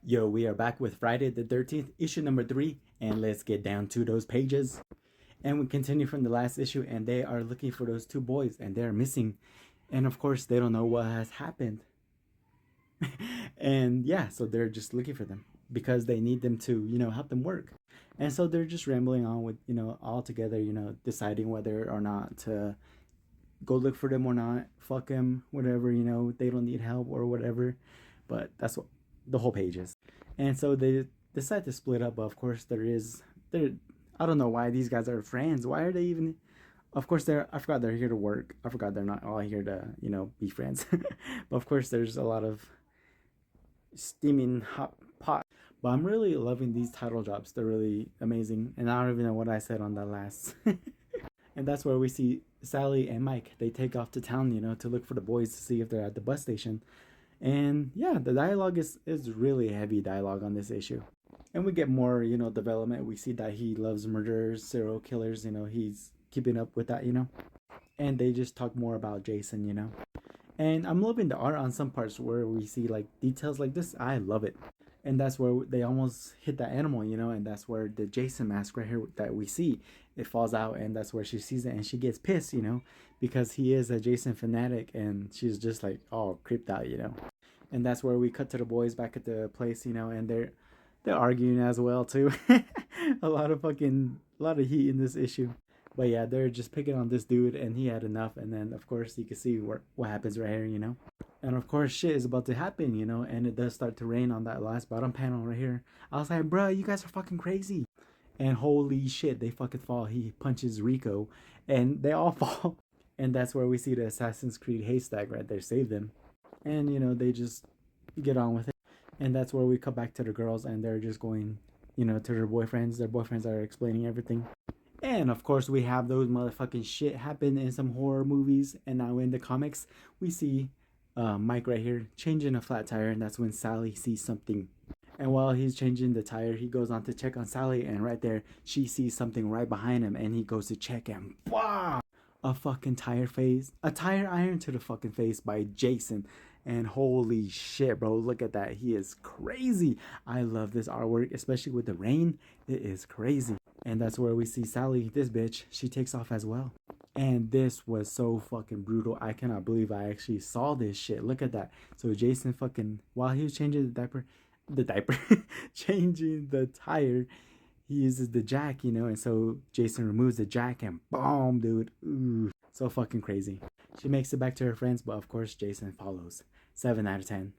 Yo, we are back with Friday the 13th, issue number 3, and let's get down to those pages. And we continue from the last issue, and they are looking for those two boys, and they're missing. And of course, they don't know what has happened. And yeah, so they're just looking for them because they need them to, help them work. And so they're just rambling on with, all together, deciding whether or not to go look for them or not, fuck them, whatever, they don't need help or whatever. But that's what the whole page is. And so they decide to split up, but of course there I don't know why these guys are friends. Why are they even of course I forgot they're here to work. I forgot they're not all here to, be friends. But of course there's a lot of steaming hot pot. But I'm really loving these title drops. They're really amazing. And I don't even know what I said on that last. And that's where we see Sally and Mike. They take off to town, to look for the boys to see if they're at the bus station. And yeah, the dialogue is really heavy dialogue on this issue. And we get more, development. We see that he loves murderers, serial killers, he's keeping up with that, And they just talk more about Jason. And I'm loving the art on some parts where we see like details like this. I love it. And that's where they almost hit that animal, and that's where the Jason mask right here that we see, it falls out, and that's where she sees it, and she gets pissed, because he is a Jason fanatic, and she's just like all creeped out. And that's where we cut to the boys back at the place, and they're arguing as well too. A lot of heat in this issue. But yeah, they're just picking on this dude, and he had enough. And then of course you can see what happens right here. And of course shit is about to happen, and it does start to rain on that last bottom panel right here. I was like, bruh, you guys are fucking crazy. And holy shit, they fucking fall. He punches Rico, and they all fall. And that's where we see the Assassin's Creed haystack right there save them. And they just get on with it. And that's where we come back to the girls, and they're just going, to their boyfriends. Their boyfriends are explaining everything. And of course, we have those motherfucking shit happen in some horror movies. And now in the comics, we see Mike right here changing a flat tire, and that's when Sally sees something. And while he's changing the tire, he goes on to check on Sally, and right there, she sees something right behind him, and he goes to check, and wow, a fucking a tire iron to the fucking face by Jason. And holy shit, bro, look at that. He is crazy. I love this artwork, especially with the rain. It is crazy. And that's where we see Sally, this bitch, she takes off as well. And this was so fucking brutal. I cannot believe I actually saw this shit. Look at that. So Jason fucking, while he was changing the diaper, changing the tire, he uses the jack, and so Jason removes the jack and boom, dude. Ooh, so fucking crazy. She makes it back to her friends, but of course Jason follows. 7 out of 10.